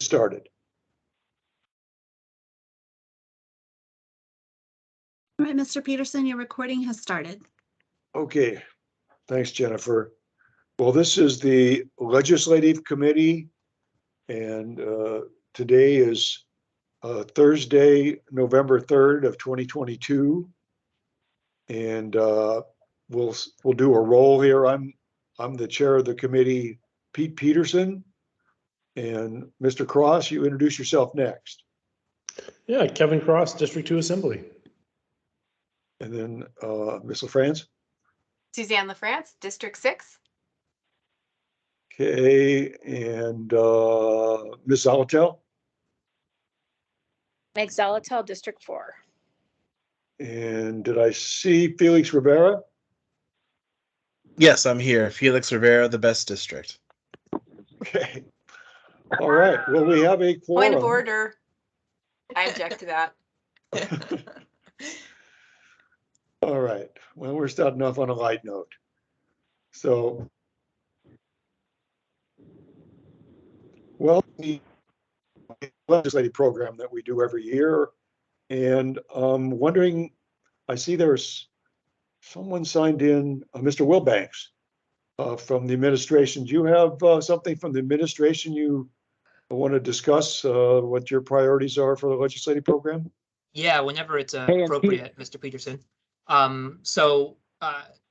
started. All right, Mr. Peterson, your recording has started. Okay, thanks, Jennifer. Well, this is the Legislative Committee, and today is Thursday, November 3rd of 2022. And we'll do a roll here. I'm the chair of the committee, Pete Peterson. And Mr. Cross, you introduce yourself next. Yeah, Kevin Cross, District 2 Assembly. And then Ms. LaFrance. Suzanne LaFrance, District 6. Okay, and Ms. Zalatel. Meg Zalatel, District 4. And did I see Felix Rivera? Yes, I'm here. Felix Rivera, the best district. Okay. All right. Well, we have a quorum. Point of order. I object to that. All right. Well, we're starting off on a light note. So, well, the legislative program that we do every year, and I'm wondering, I see there's someone signed in, Mr. Wilbanks from the administration. Do you have something from the administration you want to discuss, what your priorities are for the legislative program? Yeah, whenever it's appropriate, Mr. Peterson.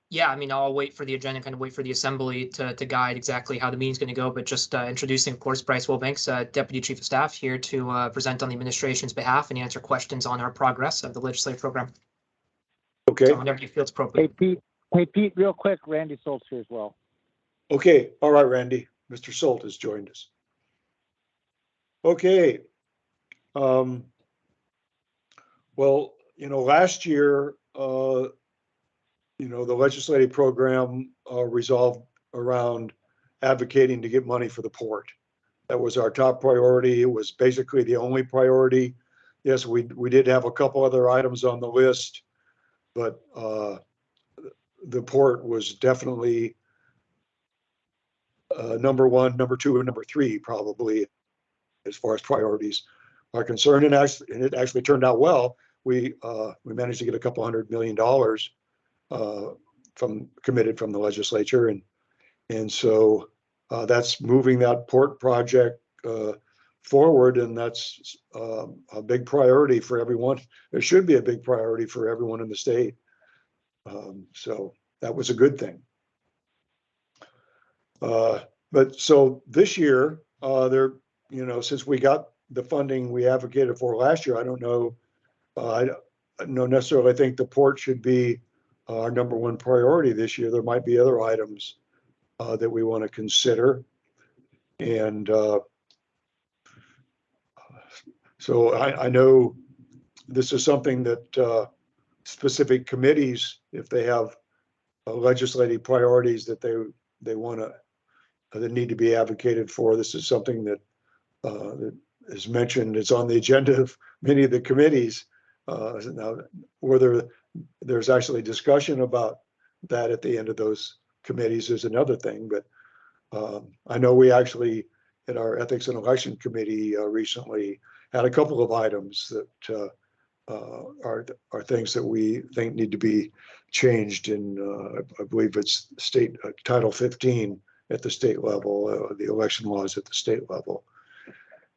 Yeah, I mean, I'll wait for the agenda, kind of wait for the assembly to guide exactly how the meeting's going to go, but just introducing, of course, Bryce Wilbanks, Deputy Chief of Staff, here to present on the administration's behalf and answer questions on our progress of the legislative program. Okay. So whenever you feel it's appropriate. Hey, Pete, real quick, Randy Soltz here as well. Okay. All right, Randy. Mr. Solt has joined us. Okay. Well, last year, the legislative program resolved around advocating to get money for the port. That was our top priority. It was basically the only priority. Yes, we did have a couple other items on the list, but the port was definitely number one, number two, and number three, probably, as far as priorities are concerned. And it actually turned out well. We managed to get a couple $100 million committed from the legislature, and so that's moving that port project forward, and that's a big priority for everyone. It should be a big priority for everyone in the state. So that was a good thing. But so this year, since we got the funding we advocated for last year, I don't know necessarily think the port should be our number one priority this year. There might be other items that we want to consider. And so I know this is something that specific committees, if they have legislative priorities that they want to, that need to be advocated for, this is something that is mentioned. It's on the agenda of many of the committees. Now, whether there's actually discussion about that at the end of those committees is another thing. But I know we actually, at our Ethics and Election Committee recently, had a couple of items that are things that we think need to be changed in, I believe it's state Title 15 at the state level, the election laws at the state level.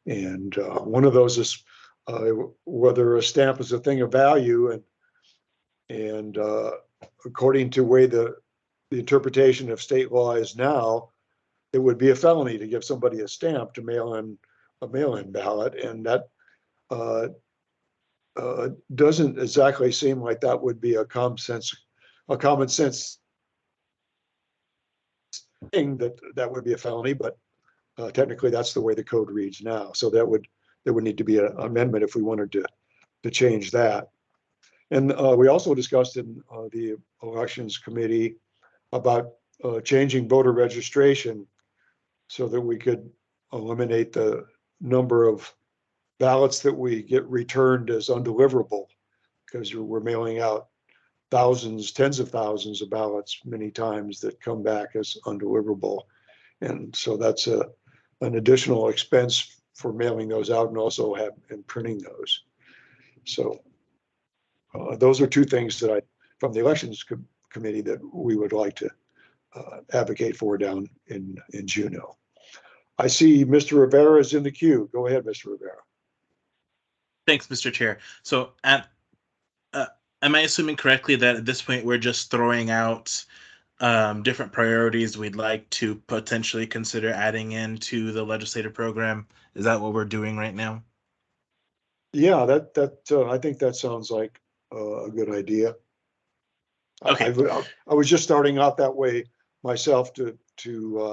And one of those is whether a stamp is a thing of value, and according to the way the interpretation of state law is now, it would be a felony to give somebody a stamp to mail in a mail-in ballot, and that doesn't exactly seem like that would be a common sense thing that would be a felony, but technically that's the way the code reads now. So there would need to be an amendment if we wanted to change that. And we also discussed in the Elections Committee about changing voter registration so that we could eliminate the number of ballots that we get returned as undeliverable, because we're mailing out thousands, tens of thousands of ballots many times that come back as undeliverable. And so that's an additional expense for mailing those out and also and printing those. So those are two things that from the elections committee that we would like to advocate for down in Juneau. I see Mr. Rivera is in the queue. Go ahead, Mr. Rivera. Thanks, Mr. Chair. So am I assuming correctly that at this point we're just throwing out different priorities we'd like to potentially consider adding into the legislative program? Is that what we're doing right now? Yeah, I think that sounds like a good idea. Okay. I was just starting out that way myself to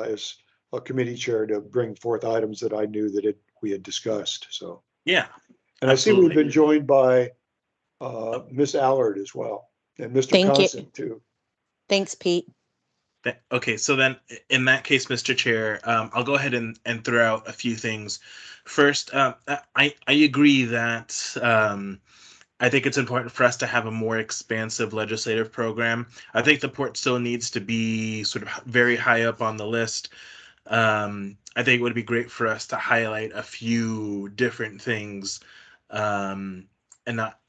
as a committee chair to bring forth items that I knew that we had discussed. So Yeah. and I see we've Absolutely. been joined by Miss Allard as well, and Mr. Thank you. Constant too. Thanks, Pete. Okay, so then in that case, Mr. Chair, I'll go ahead and throw out a few things. First, I agree that I think it's important for us to have a more expansive legislative program. I think the port still needs to be sort of very high up on the list. I think it would be great for us to highlight a few different things and not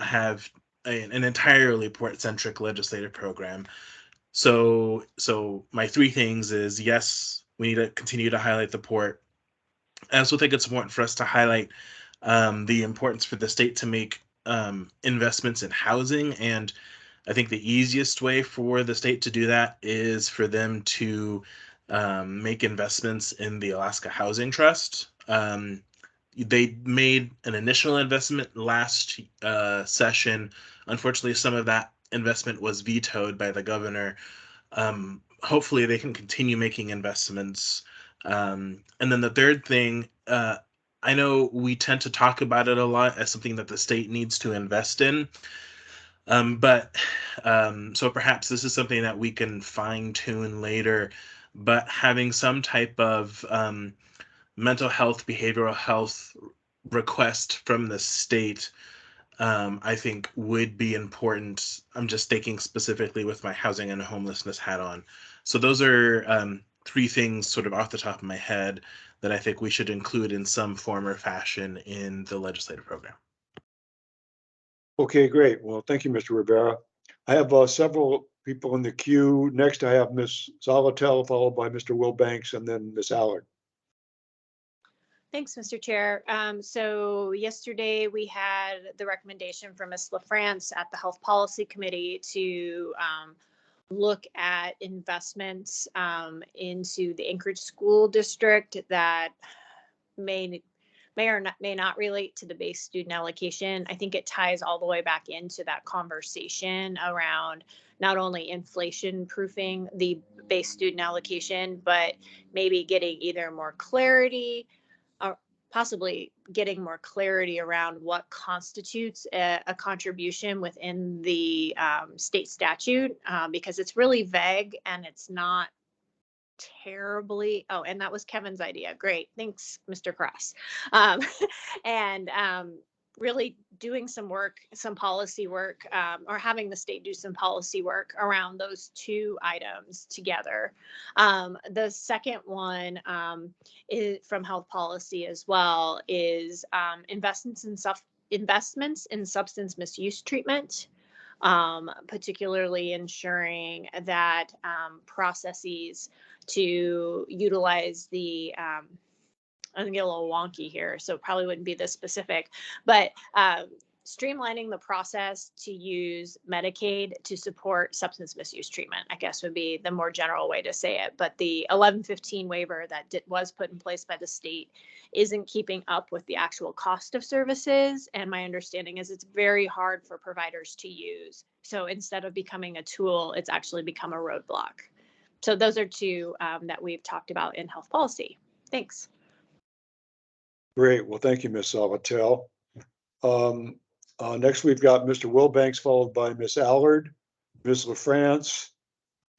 have an entirely port-centric legislative program. So my three things is, yes, we need to continue to highlight the port. I also think it's important for us to highlight the importance for the state to make investments in housing. And I think the easiest way for the state to do that is for them to make investments in the Alaska Housing Trust. They made an initial investment last session. Unfortunately, some of that investment was vetoed by the governor. Hopefully they can continue making investments. And then the third thing, I know we tend to talk about it a lot as something that the state needs to invest in. So perhaps this is something that we can fine tune later, but having some type of mental health, behavioral health request from the state I think would be important. I'm just thinking specifically with my housing and homelessness hat on. So those are three things sort of off the top of my head that I think we should include in some form or fashion in the legislative program. Okay, great. Well, thank you, Mr. Rivera. I have several people in the queue. Next, I have Ms. Zolotel, followed by Mr. Wilbanks, and then Ms. Allard. Thanks, Mr. Chair. So yesterday we had the recommendation from Ms. LaFrance at the Health Policy Committee to look at investments into the Anchorage School District that may or may not relate to the base student allocation. I think it ties all the way back into that conversation around not only inflation proofing the base student allocation, but maybe getting either more clarity or possibly getting more clarity around what constitutes a contribution within the state statute, because it's really vague and it's not terribly. Oh, and that was Kevin's idea. Great. Thanks, Mr. Cross. And really doing some work, some policy work, or having the state do some policy work around those two items together. The second one is from health policy as well, is investments in substance misuse treatment. Particularly ensuring that processes to utilize the, I'm gonna get a little wonky here, so it probably wouldn't be this specific, but streamlining the process to use Medicaid to support substance misuse treatment, I guess would be the more general way to say it. But the 1115 waiver that was put in place by the state isn't keeping up with the actual cost of services. And my understanding is it's very hard for providers to use. So instead of becoming a tool, it's actually become a roadblock. So those are two that we've talked about in health policy. Thanks. Great. Well, thank you, Ms. Zolotel. Next, we've got Mr. Wilbanks, followed by Ms. Allard, Ms. LaFrance.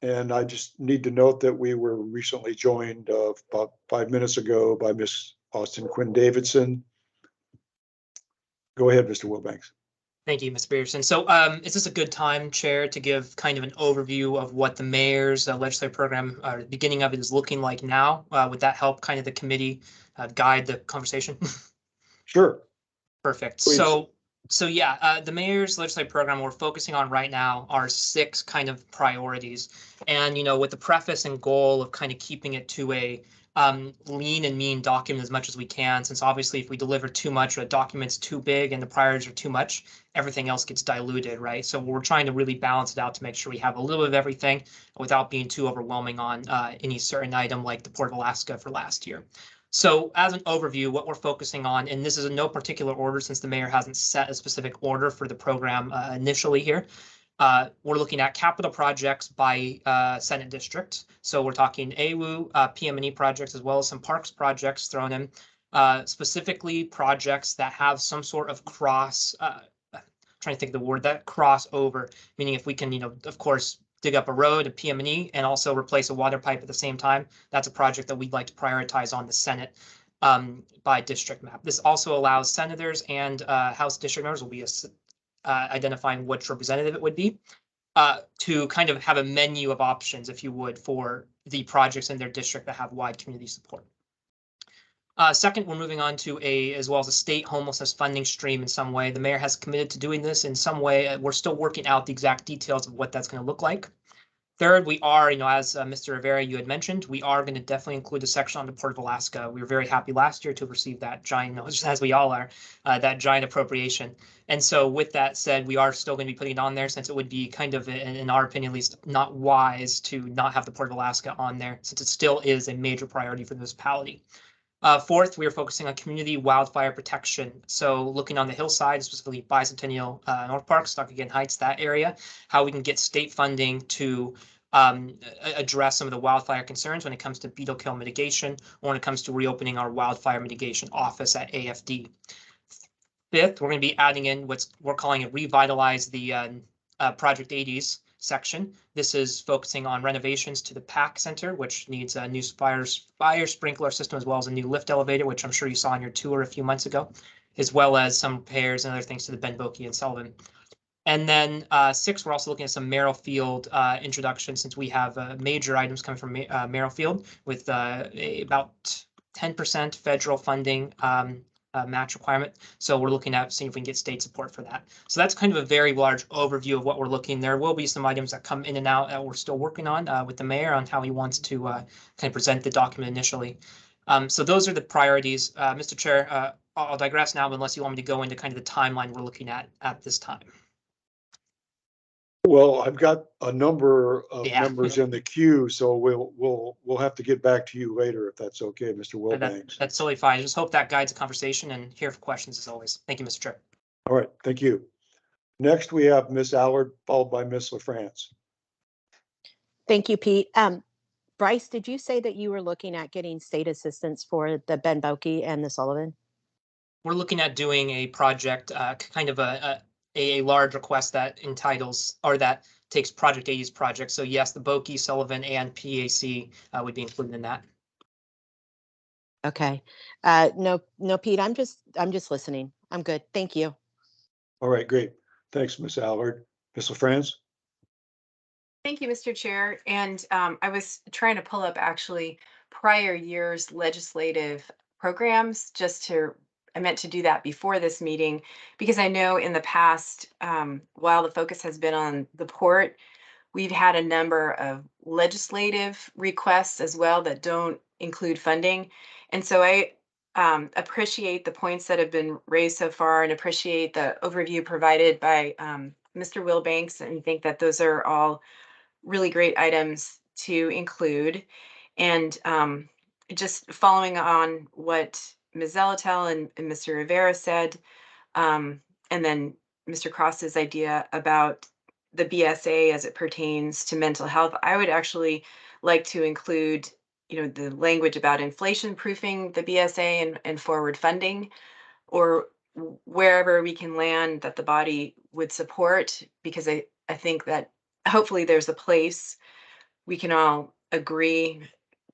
And I just need to note that we were recently joined about 5 minutes ago by Ms. Austin Quinn Davidson. Go ahead, Mr. Wilbanks. Thank you, Ms. Peterson. So is this a good time, Chair, to give kind of an overview of what the mayor's legislative program, the beginning of it is looking like now? Would that help kind of the committee guide the conversation? Sure. Perfect. Please. So yeah, the mayor's legislative program we're focusing on right now are 6 kind of priorities. And, you know, with the preface and goal of kind of keeping it to a lean and mean document as much as we can, since obviously if we deliver too much or a document's too big and the priorities are too much, everything else gets diluted, right? So we're trying to really balance it out to make sure we have a little bit of everything without being too overwhelming on any certain item like the Port of Alaska for last year. So as an overview, what we're focusing on, and this is in no particular order since the mayor hasn't set a specific order for the program initially here. We're looking at capital projects by Senate district. So we're talking AWU, PM&E projects, as well as some parks projects thrown in. Specifically projects that have some sort of trying to think of the word, that crossover, meaning if we can, you know, of course, dig up a road, a PM&E, and also replace a water pipe at the same time. That's a project that we'd like to prioritize on the Senate by district map. This also allows senators and House district members will be identifying which representative it would be to kind of have a menu of options, if you would, for the projects in their district that have wide community support. Second, we're moving on to as well as a state homelessness funding stream in some way. The mayor has committed to doing this in some way. We're still working out the exact details of what that's going to look like. Third, we are, you know, as Mr. Rivera, you had mentioned, we are going to definitely include a section on the Port of Alaska. We were very happy last year to receive that giant, as we all are, that giant appropriation. And so with that said, we are still going to be putting it on there since it would be kind of, in our opinion, at least not wise to not have the Port of Alaska on there since it still is a major priority for the municipality. Fourth, we are focusing on community wildfire protection. So looking on the hillside, specifically Bicentennial North Park, Stockagon Heights, that area, how we can get state funding to address some of the wildfire concerns when it comes to beetle kill mitigation or when it comes to reopening our wildfire mitigation office at AFD. Fifth, we're going to be adding in what we're calling a revitalize the Project 80s section. This is focusing on renovations to the PAC Center, which needs a new fire sprinkler system, as well as a new lift elevator, which I'm sure you saw on your tour a few months ago, as well as some repairs and other things to the Ben Boeke and Sullivan. And then 6, we're also looking at some Merrill-Field introduction, since we have major items coming from Merrill-Field with about 10% federal funding match requirement. So we're looking at seeing if we can get state support for that. So that's kind of a very large overview of what we're looking. There will be some items that come in and out that we're still working on with the mayor on how he wants to kind of present the document initially. So those are the priorities. Mr. Chair, I'll digress now unless you want me to go into kind of the timeline we're looking at this time. Well, I've got a number of Yeah. members in the queue, so we'll have to get back to you later if that's okay, Mr. Wilbanks. That's totally fine. I just hope that guides the conversation and here for questions as always. Thank you, Mr. Chair. All right, thank you. Next, we have Ms. Allard, followed by Ms. LaFrance. Thank you, Pete. Bryce, did you say that you were looking at getting state assistance for the Ben Boeke and the Sullivan? We're looking at doing a project, kind of a large request that entitles or that takes Project 80's project. So yes, the Boeke, Sullivan, and PAC would be included in that. Okay. No, Pete, I'm just listening. I'm good. Thank you. All right, great. Thanks, Ms. Allard. Ms. LaFrance? Thank you, Mr. Chair. And I was trying to pull up actually prior years' legislative programs I meant to do that before this meeting because I know in the past, while the focus has been on the port, we've had a number of legislative requests as well that don't include funding. And so I appreciate the points that have been raised so far and appreciate the overview provided by Mr. Wilbanks, and think that those are all really great items to include. And just following on what Ms. Zelatel and Mr. Rivera said, and then Mr. Cross's idea about the BSA as it pertains to mental health, I would actually like to include, the language about inflation proofing the BSA and forward funding, or wherever we can land that the body would support, because I think that hopefully there's a place we can all agree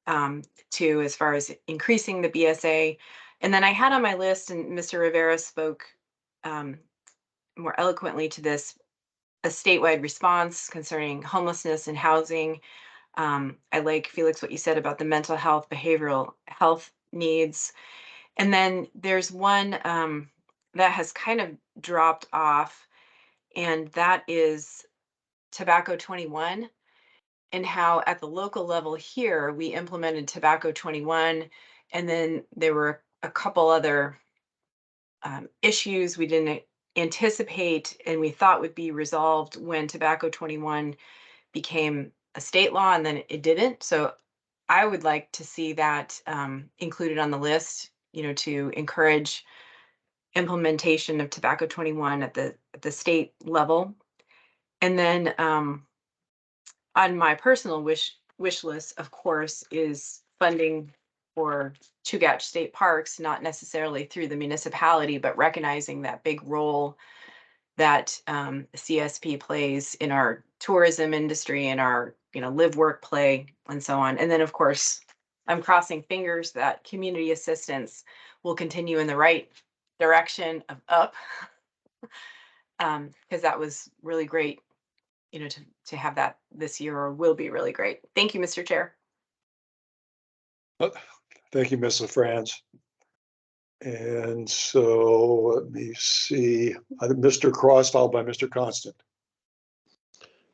to as far as increasing the BSA. And then I had on my list, and Mr. Rivera spoke more eloquently to this, a statewide response concerning homelessness and housing. I like, Felix, what you said about the mental health, behavioral health needs. And then there's one that has kind of dropped off, and that is Tobacco 21, and how at the local level here, we implemented Tobacco 21, and then there were a couple other issues we didn't anticipate and we thought would be resolved when Tobacco 21 became a state law, and then it didn't. So I would like to see that included on the list, to encourage implementation of Tobacco 21 at the state level. And then on my personal wish list, of course, is funding for Chugach State Parks, not necessarily through the municipality, but recognizing that big role that CSP plays in our tourism industry and our, live, work, play, and so on. And then, of course, I'm crossing fingers that community assistance will continue in the right direction of up, because that was really great, to have that this year, or will be really great. Thank you, Mr. Chair. Thank you, Ms. LaFrance. And so let me see, Mr. Cross, followed by Mr. Constant.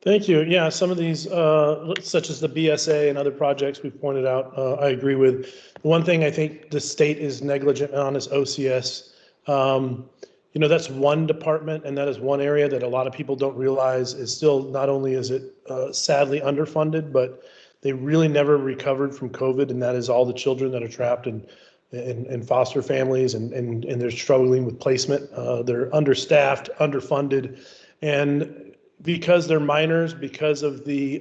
Thank you. Yeah, some of these, such as the BSA and other projects we've pointed out, I agree with. The one thing I think the state is negligent on is OCS. That's one department, and that is one area that a lot of people don't realize is still, not only is it sadly underfunded, but they really never recovered from COVID, and that is all the children that are trapped in foster families, and they're struggling with placement. They're understaffed, underfunded, and because they're minors, because of the,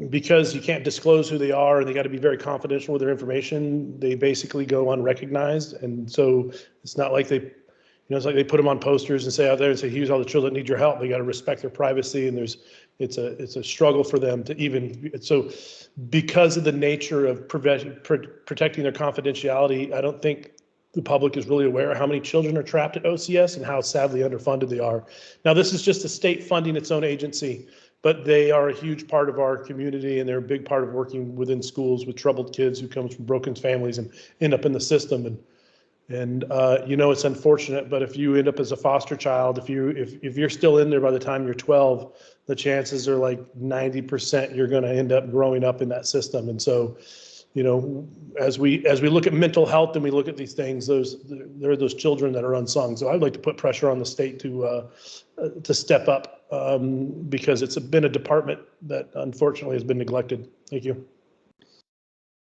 because you can't disclose who they are and they got to be very confidential with their information, they basically go unrecognized. And so it's not like it's like they put them on posters and say out there and say, here's all the children that need your help. They got to respect their privacy, and it's a struggle for them to even, so because of the nature of protecting their confidentiality, I don't think the public is really aware of how many children are trapped at OCS and how sadly underfunded they are. Now, this is just the state funding its own agency, but they are a huge part of our community, and they're a big part of working within schools with troubled kids who comes from broken families and end up in the system. And it's unfortunate, but if you end up as a foster child, if you're still in there by the time you're 12, the chances are like 90% you're going to end up growing up in that system. And so, as we look at mental health and we look at these things, there are those children that are unsung. So I'd like to put pressure on the state to step up, because it's been a department that unfortunately has been neglected. Thank you.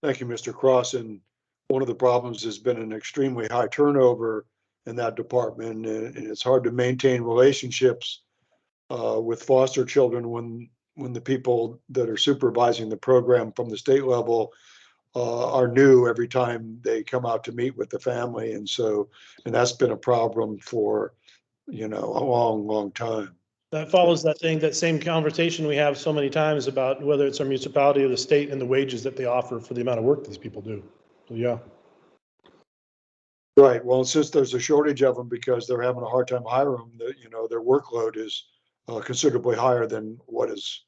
Thank you, Mr. Cross. And one of the problems has been an extremely high turnover in that department, and it's hard to maintain relationships with foster children when the people that are supervising the program from the state level are new every time they come out to meet with the family. And that's been a problem for, a long, long time. That follows that same conversation we have so many times about whether it's our municipality or the state and the wages that they offer for the amount of work these people do. So, yeah. Right. Well, since there's a shortage of them because they're having a hard time hiring them, their workload is considerably higher than what is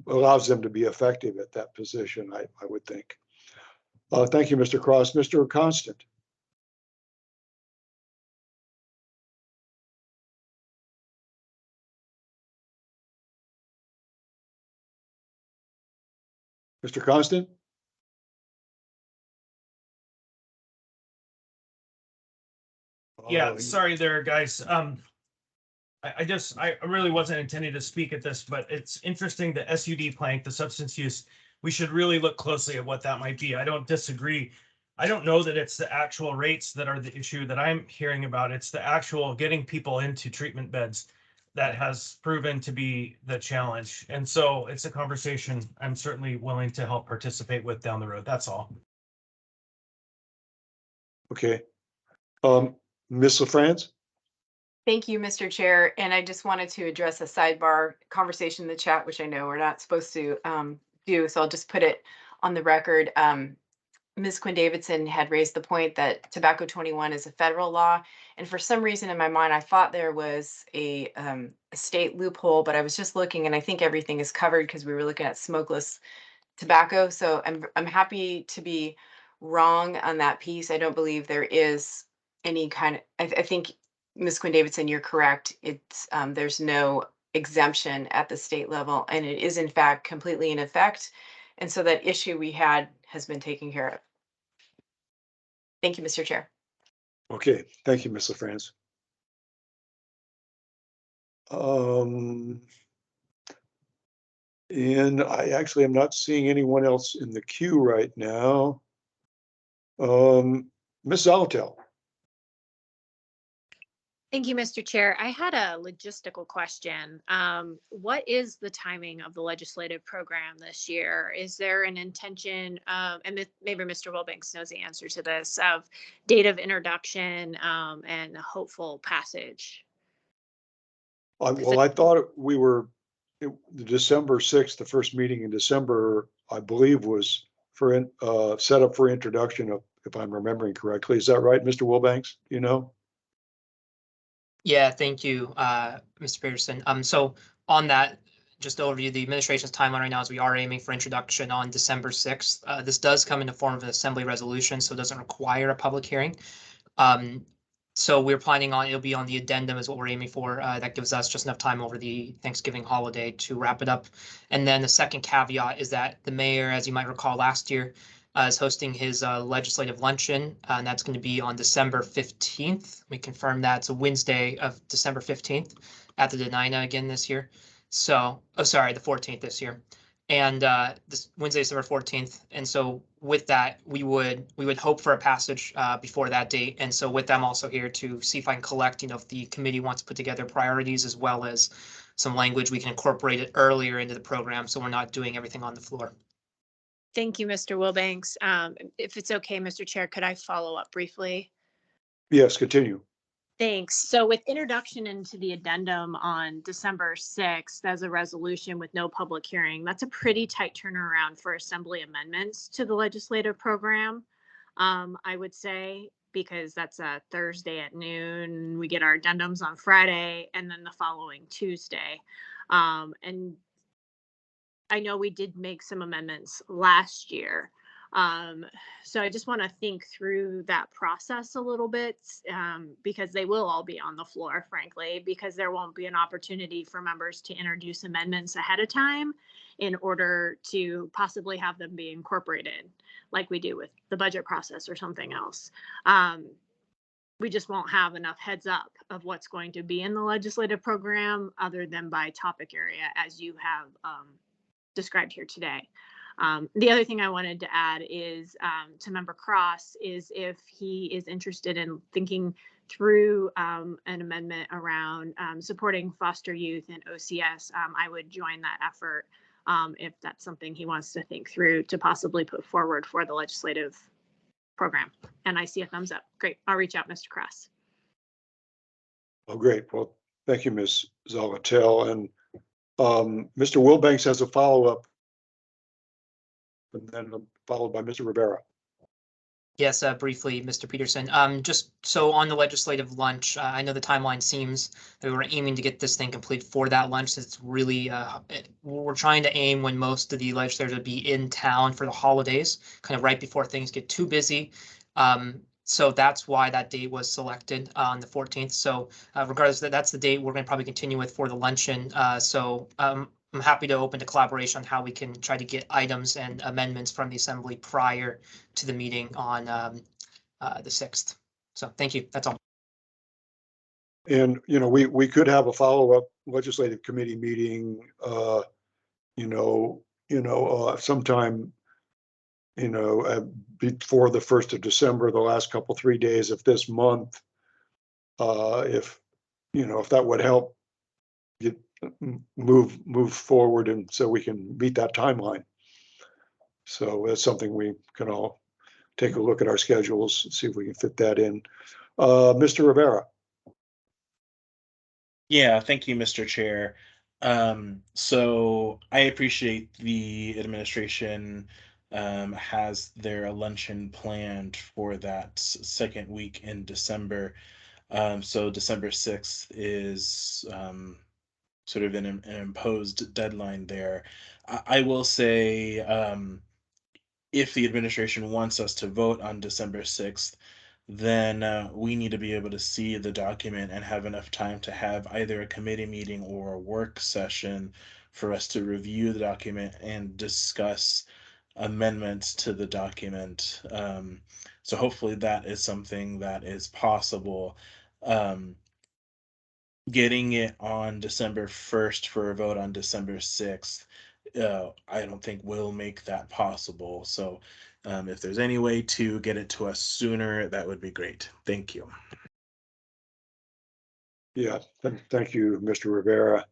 allows them to be effective at that position, I would think. Thank you, Mr. Cross. Mr. Constant. Mr. Constant? Yeah, sorry there, guys. I really wasn't intending to speak at this, but it's interesting, the SUD plank, the substance use, we should really look closely at what that might be. I don't disagree. I don't know that it's the actual rates that are the issue that I'm hearing about. It's the actual getting people into treatment beds that has proven to be the challenge. And so it's a conversation I'm certainly willing to help participate with down the road. That's all. Okay. Ms. LaFrance? Thank you, Mr. Chair. And I just wanted to address a sidebar conversation in the chat, which I know we're not supposed to do. So I'll just put it on the record. Ms. Quinn Davidson had raised the point that Tobacco 21 is a federal law. And for some reason in my mind, I thought there was a state loophole, but I was just looking and I think everything is covered because we were looking at smokeless tobacco. So I'm happy to be wrong on that piece. I don't believe there is any kind of, I think, Ms. Quinn Davidson, you're correct. It's, there's no exemption at the state level, and it is in fact completely in effect. And so that issue we had has been taken care of. Thank you, Mr. Chair. Okay, thank you, Ms. LaFrance. And I actually am not seeing anyone else in the queue right now. Ms. Zalatel. Thank you, Mr. Chair. I had a logistical question. What is the timing of the legislative program this year? Is there an intention, and maybe Mr. Wilbanks knows the answer to this, of date of introduction and hopeful passage? Well, I thought we were, the December 6th, the first meeting in December, I believe was for, set up for introduction of, if I'm remembering correctly. Is that right, Mr. Wilbanks? You know? Yeah, thank you, Mr. Peterson. So on that, just to overview the administration's timeline right now is we are aiming for introduction on December 6th. This does come in the form of an assembly resolution, so it doesn't require a public hearing. So we're planning on, it'll be on the addendum is what we're aiming for. That gives us just enough time over the Thanksgiving holiday to wrap it up. And then the second caveat is that the mayor, as you might recall last year, is hosting his legislative luncheon, and that's going to be on December 15th. We confirmed that it's a Wednesday of December 15th at the Denina again this year. So, oh, sorry, the 14th this year. And this Wednesday, December 14th. And so with that, we would hope for a passage before that date. And so with them also here to see if I can collect, if the committee wants to put together priorities as well as some language, we can incorporate it earlier into the program so we're not doing everything on the floor. Thank you, Mr. Wilbanks. If it's okay, Mr. Chair, could I follow up briefly? Yes, continue. Thanks. So with introduction into the addendum on December 6th as a resolution with no public hearing, that's a pretty tight turnaround for assembly amendments to the legislative program. I would say, because that's a Thursday at noon, we get our addendums on Friday and then the following Tuesday. And I know we did make some amendments last year. So I just want to think through that process a little bit, because they will all be on the floor, frankly, because there won't be an opportunity for members to introduce amendments ahead of time in order to possibly have them be incorporated like we do with the budget process or something else. We just won't have enough heads up of what's going to be in the legislative program other than by topic area, as you have described here today. The other thing I wanted to add is to Member Cross is if he is interested in thinking through an amendment around supporting foster youth and OCS, I would join that effort if that's something he wants to think through to possibly put forward for the legislative program. And I see a thumbs up. Great. I'll reach out, Mr. Cross. Oh, great. Well, thank you, Ms. Zalatel. And Mr. Wilbanks has a follow-up, and then followed by Mr. Rivera. Yes, briefly, Mr. Peterson. Just so on the legislative lunch, I know the timeline seems that we're aiming to get this thing complete for that lunch. It's really, we're trying to aim when most of the legislators would be in town for the holidays, kind of right before things get too busy. So that's why that date was selected on the 14th. So regardless, that's the date we're going to probably continue with for the luncheon. I'm happy to open to collaboration on how we can try to get items and amendments from the assembly prior to the meeting on the 6th. So thank you. That's all. And, we could have a follow-up legislative committee meeting, sometime, before the 1st of December, the last 3 days of this month. If that would help get move forward, and so we can meet that timeline. So that's something we can all take a look at our schedules and see if we can fit that in. Mr. Rivera. Yeah, thank you, Mr. Chair. So I appreciate the administration has their luncheon planned for that second week in December. So December 6th is sort of an imposed deadline there. I will say, if the administration wants us to vote on December 6th, then we need to be able to see the document and have enough time to have either a committee meeting or a work session for us to review the document and discuss amendments to the document. So hopefully that is something that is possible. Getting it on December 1st for a vote on December 6th, I don't think will make that possible. So if there's any way to get it to us sooner, that would be great. Thank you. Yeah, thank you, Mr. Rivera.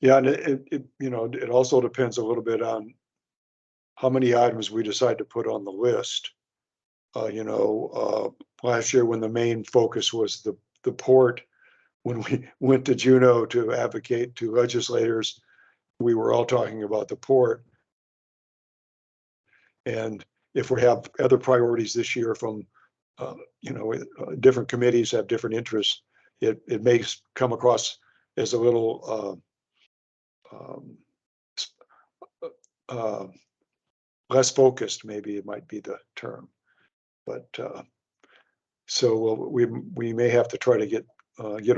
Yeah, and it also depends a little bit on how many items we decide to put on the list. Last year when the main focus was the port, when we went to Juneau to advocate to legislators, we were all talking about the port. And if we have other priorities this year from, different committees have different interests, it may come across as a little less focused, maybe it might be the term. But so we may have to try to get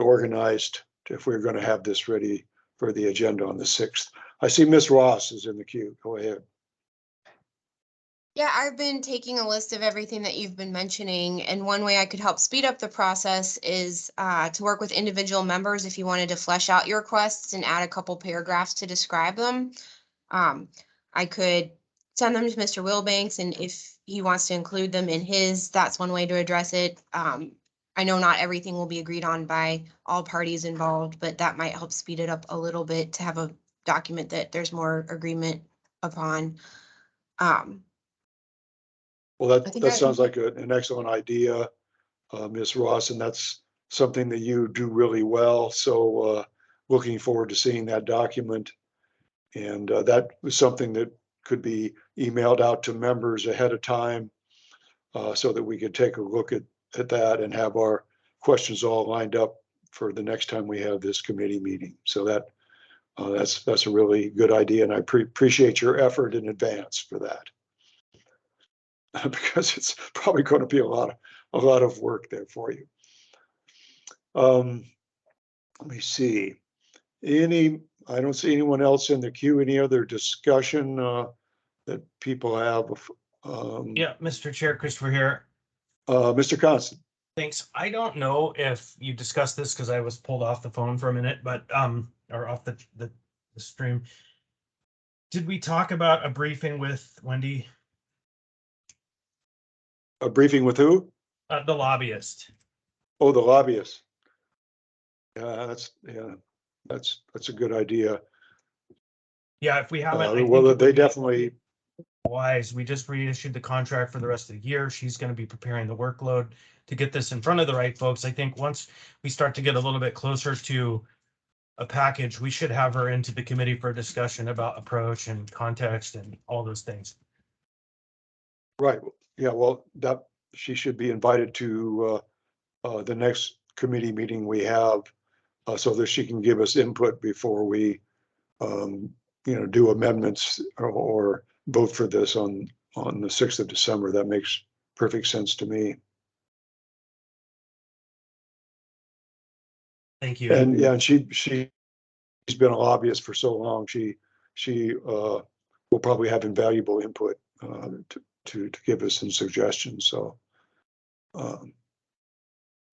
organized if we're going to have this ready for the agenda on the 6th. I see Ms. Ross is in the queue. Go ahead. Yeah, I've been taking a list of everything that you've been mentioning, and one way I could help speed up the process is to work with individual members if you wanted to flesh out your requests and add a couple paragraphs to describe them. I could send them to Mr. Wilbanks, and if he wants to include them in his, that's one way to address it. I know not everything will be agreed on by all parties involved, but that might help speed it up a little bit to have a document that there's more agreement upon. Well, I think that sounds like an excellent idea, Ms. Ross, and that's something that you do really well. So looking forward to seeing that document. And that was something that could be emailed out to members ahead of time so that we could take a look at that and have our questions all lined up for the next time we have this committee meeting. So that's a really good idea, and I appreciate your effort in advance for that. Because it's probably going to be a lot of work there for you. Let me see. I don't see anyone else in the queue. Any other discussion that people have? Yeah, Mr. Chair, Christopher here. Mr. Constant. Thanks. I don't know if you discussed this because I was pulled off the phone for a minute, but or off the stream. Did we talk about a briefing with Wendy? A briefing with who? The lobbyist. Oh, the lobbyist. Yeah, that's a good idea. Yeah, if we haven't, well, they definitely. Wise, we just reissued the contract for the rest of the year. She's going to be preparing the workload to get this in front of the right folks. I think once we start to get a little bit closer to a package, we should have her into the committee for a discussion about approach and context and all those things. Right. Yeah, well, that she should be invited to the next committee meeting we have so that she can give us input before we do amendments or vote for this on the 6th of December. That makes perfect sense to me. Thank you. And yeah, and she's been a lobbyist for so long. She will probably have invaluable input to give us some suggestions. So that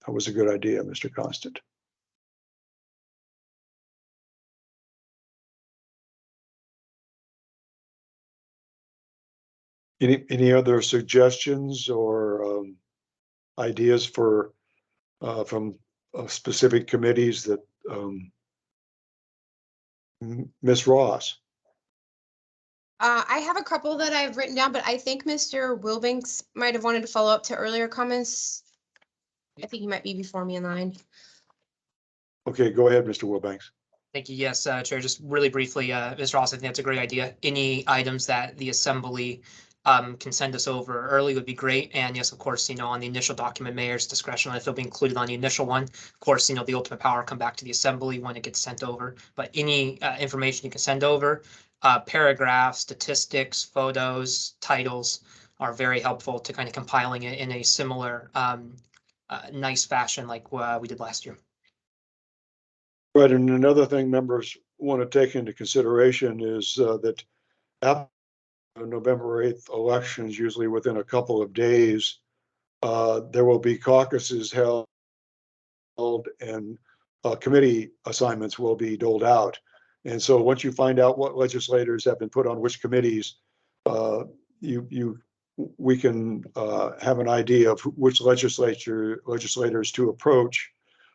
was a good idea, Mr. Constant. Any other suggestions or ideas for from specific committees that Ms. Ross? I have a couple that I've written down, but I think Mr. Wilbanks might have wanted to follow up to earlier comments. I think he might be before me in line. Okay, go ahead, Mr. Wilbanks. Thank you. Yes, Chair, just really briefly, Mr. Ross, I think that's a great idea. Any items that the assembly can send us over early would be great. And yes, of course, on the initial document, mayor's discretion, if it'll be included on the initial one. Of course, the ultimate power come back to the assembly when it gets sent over. But any information you can send over, paragraphs, statistics, photos, titles are very helpful to kind of compiling it in a similar nice fashion like we did last year. Right, and another thing members want to take into consideration is that after November 8th elections, usually within a couple of days, there will be caucuses held and committee assignments will be doled out. And so once you find out what legislators have been put on which committees, we can have an idea of which legislators to approach,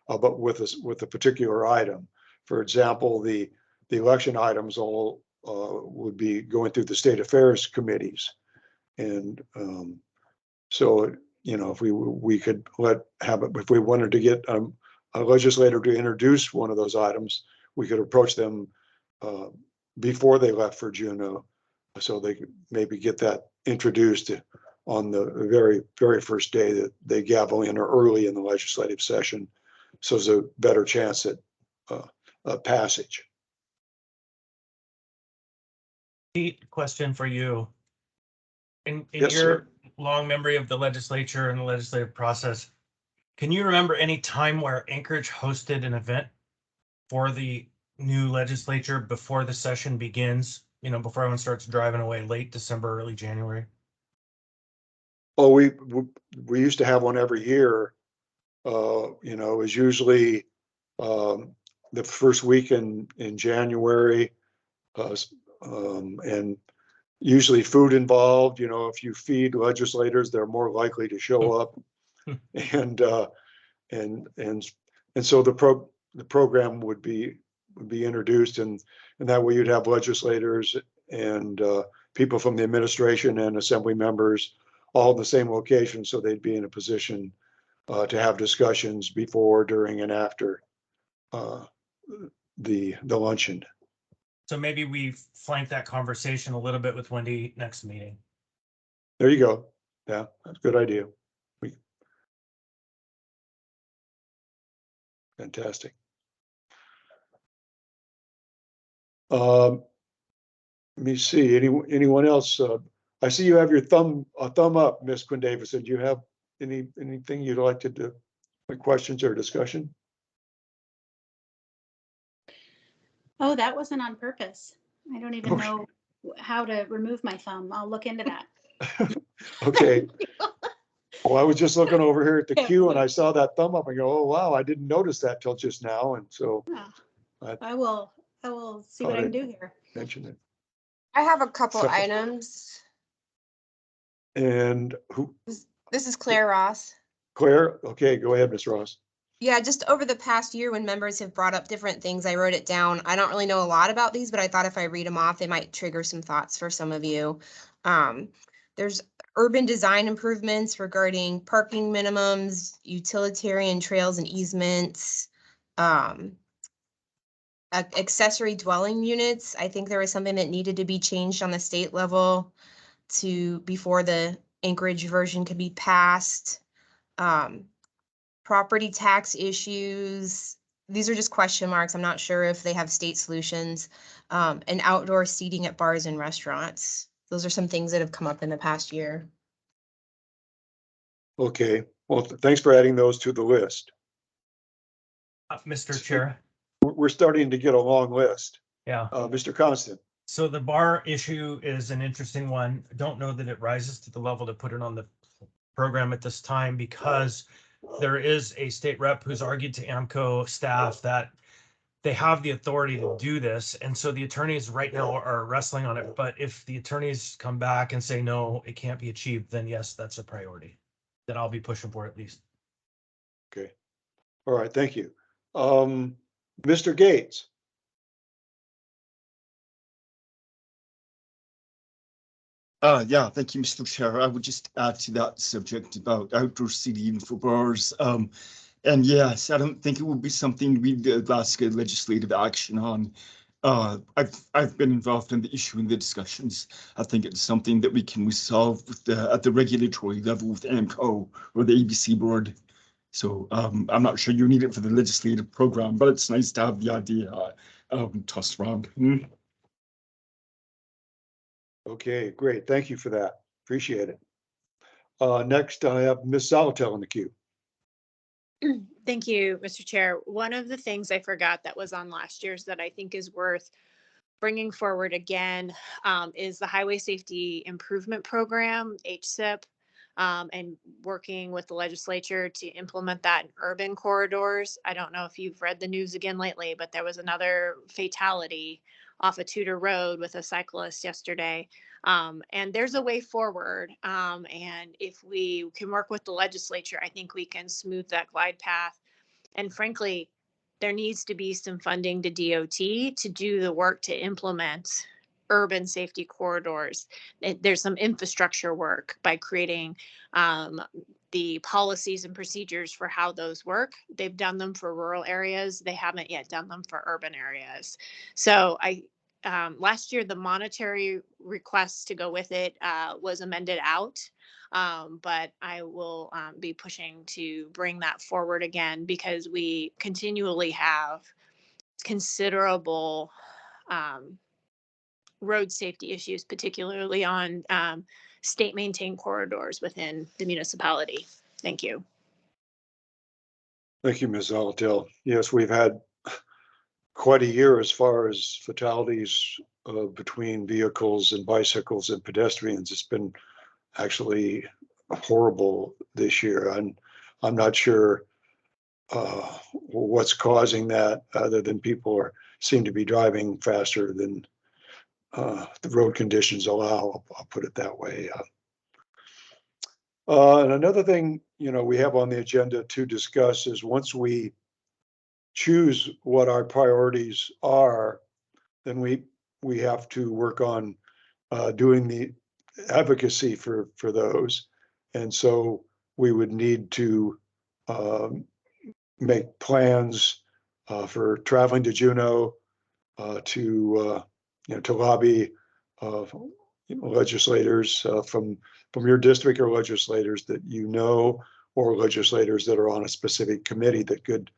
but with a particular item. For example, the election items all would be going through the state affairs committees, and so if we could if we wanted to get a legislator to introduce one of those items, we could approach them before they left for Juneau, so they could maybe get that introduced on the very first day that they gavel in or early in the legislative session. So there's a better chance at passage. Pete, question for you. In Yes, your sir. long memory of the legislature and the legislative process, can you remember any time where Anchorage hosted an event for the new legislature before the session begins? Before everyone starts driving away late December, early January? Oh, we used to have one every year. It was usually the first week in January, and usually food involved. If you feed legislators, they're more likely to show up, and so the program would be introduced, and that way you'd have legislators and people from the administration and assembly members all in the same location, so they'd be in a position to have discussions before, during, and after the luncheon. So maybe we flank that conversation a little bit with Wendy next meeting. There you go. Yeah, that's a good idea. Fantastic. Let me see. Anyone else? I see you have your thumb up, Ms. Quinn-Davison. Do you have anything you'd like to do? Questions or discussion? Oh, that wasn't on purpose. I don't even know how to remove my thumb. I'll look into that. Okay. Well, I was just looking over here at the queue and I saw that thumb up and go, oh, wow, I didn't notice that till just now. And so I will see what I can do here. Mention it. I have a couple items. And who? This is Claire Ross. Claire? Okay, go ahead, Ms. Ross. Yeah, just over the past year when members have brought up different things, I wrote it down. I don't really know a lot about these, but I thought if I read them off, they might trigger some thoughts for some of you. There's urban design improvements regarding parking minimums, utilitarian trails and easements, accessory dwelling units. I think there was something that needed to be changed on the state level before the Anchorage version could be passed. Property tax issues. These are just question marks. I'm not sure if they have state solutions. And outdoor seating at bars and restaurants. Those are some things that have come up in the past year. Okay, well, thanks for adding those to the list. Mr. Chair. We're starting to get a long list. Yeah. Mr. Constant. So the bar issue is an interesting one. I don't know that it rises to the level to put it on the program at this time, because there is a state rep who's argued to AMCO staff that they have the authority to do this. And so the attorneys right now are wrestling on it. But if the attorneys come back and say, no, it can't be achieved, then yes, that's a priority that I'll be pushing for at least. Okay. All right. Thank you. Mr. Gates. Yeah, thank you, Mr. Chair. I would just add to that subject about outdoor seating for bars. And yes, I don't think it would be something we'd ask legislative action on. I've been involved in the issue and the discussions. I think it's something that we can resolve with at the regulatory level with AMCO or the ABC board. So I'm not sure you need it for the legislative program, but it's nice to have the idea tossed around. Okay, great. Thank you for that. Appreciate it. Next, I have Ms. Salatel in the queue. Thank you, Mr. Chair. One of the things I forgot that was on last year's that I think is worth bringing forward again is the Highway Safety Improvement Program, HSIP, and working with the legislature to implement that in urban corridors. I don't know if you've read the news again lately, but there was another fatality off of Tudor Road with a cyclist yesterday. And there's a way forward. And if we can work with the legislature, I think we can smooth that glide path. And frankly, there needs to be some funding to DOT to do the work to implement urban safety corridors. There's some infrastructure work by creating the policies and procedures for how those work. They've done them for rural areas. They haven't yet done them for urban areas. So last year, the monetary request to go with it was amended out. But I will be pushing to bring that forward again because we continually have considerable road safety issues, particularly on state maintained corridors within the municipality. Thank you. Thank you, Ms. Salatel. Yes, we've had quite a year as far as fatalities between vehicles and bicycles and pedestrians. It's been actually horrible this year. And I'm not sure what's causing that other than people seem to be driving faster than the road conditions allow. I'll put it that way. And another thing, we have on the agenda to discuss is once we choose what our priorities are, then we have to work on doing the advocacy for those. And so we would need to make plans for traveling to Juneau to lobby legislators from your district or legislators that or legislators that are on a specific committee that could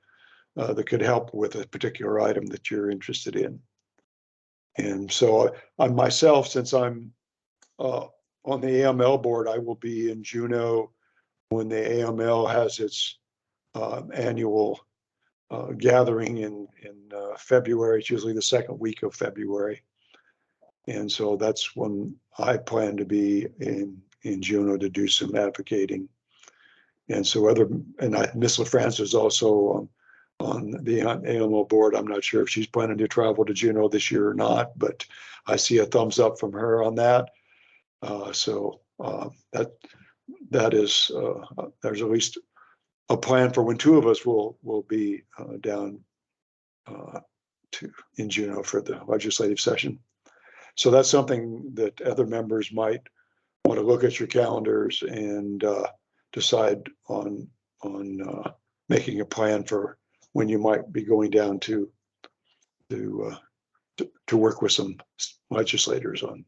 help with a particular item that you're interested in. And so on myself, since I'm on the AML board, I will be in Juneau when the AML has its annual gathering in February. It's usually the second week of February. And so that's when I plan to be in Juneau to do some advocating. And so Ms. LaFrance is also on the AML board. I'm not sure if she's planning to travel to Juneau this year or not, but I see a thumbs up from her on that. So that is, there's at least a plan for when two of us will be down in Juneau for the legislative session. So that's something that other members might want to look at your calendars and decide on making a plan for when you might be going down to work with some legislators on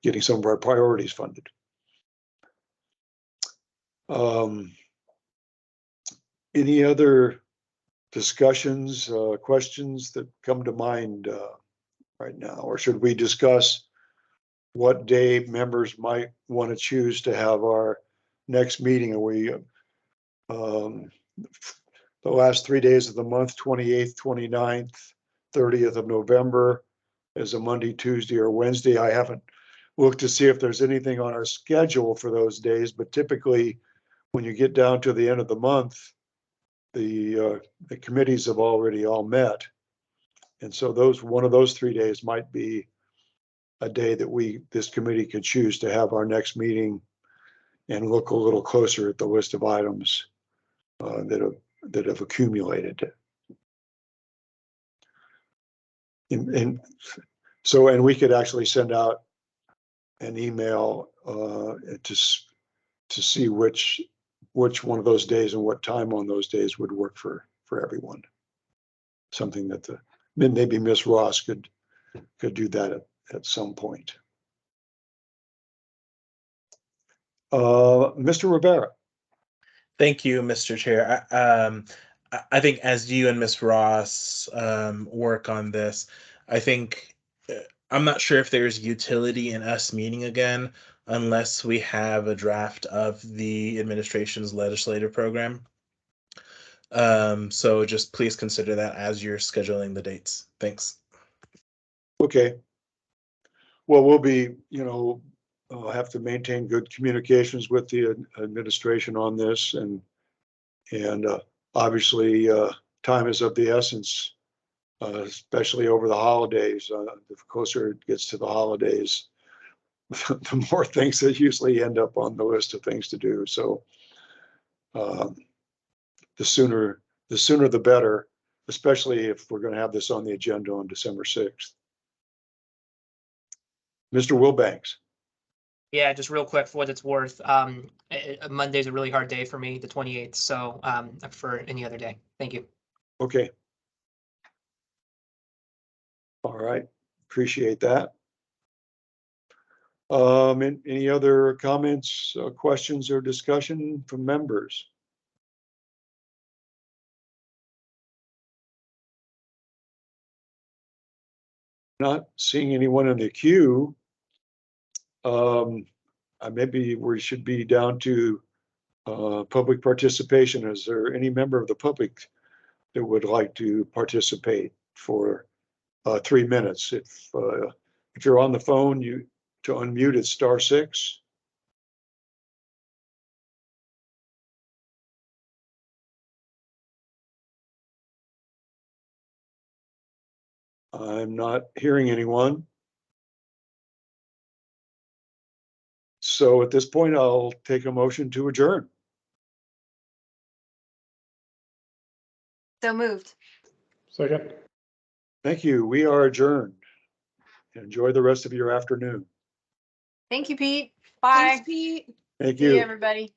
getting some of our priorities funded. Any other discussions, questions that come to mind right now? Or should we discuss what day members might want to choose to have our next meeting? Are we the last 3 days of the month, 28th, 29th, 30th of November is a Monday, Tuesday, or Wednesday? I haven't looked to see if there's anything on our schedule for those days, but typically when you get down to the end of the month, the committees have already all met. And so one of those 3 days might be a day that this committee could choose to have our next meeting and look a little closer at the list of items that have accumulated. And we could actually send out an email to see which which one of those days and what time on those days would work for everyone. Something that maybe Miss Ross could do that at some point. Mr. Rivera. Thank you, Mr. Chair. I think as you and Ms. Ross work on this, I think I'm not sure if there's utility in us meeting again unless we have a draft of the administration's legislative program. So just please consider that as you're scheduling the dates. Thanks. Okay. Well, we'll be, have to maintain good communications with the administration on this, and obviously time is of the essence, especially over the holidays. The closer it gets to the holidays, the more things that usually end up on the list of things to do. So the sooner the better, especially if we're going to have this on the agenda on December 6th. Mr. Wilbanks. Yeah, just real quick for what it's worth. Monday's a really hard day for me, the 28th. So I prefer any other day. Thank you. Okay. All right. Appreciate that. Any other comments, questions, or discussion from members? Not seeing anyone in the queue. Maybe we should be down to public participation. Is there any member of the public that would like to participate for 3 minutes? If you're on the phone, to unmute it's *6. I'm not hearing anyone. So at this point, I'll take a motion to adjourn. So moved. Second. Thank you. We are adjourned. Enjoy the rest of your afternoon. Thank you, Pete. Bye. Thanks, Pete. Thank See you, you. everybody.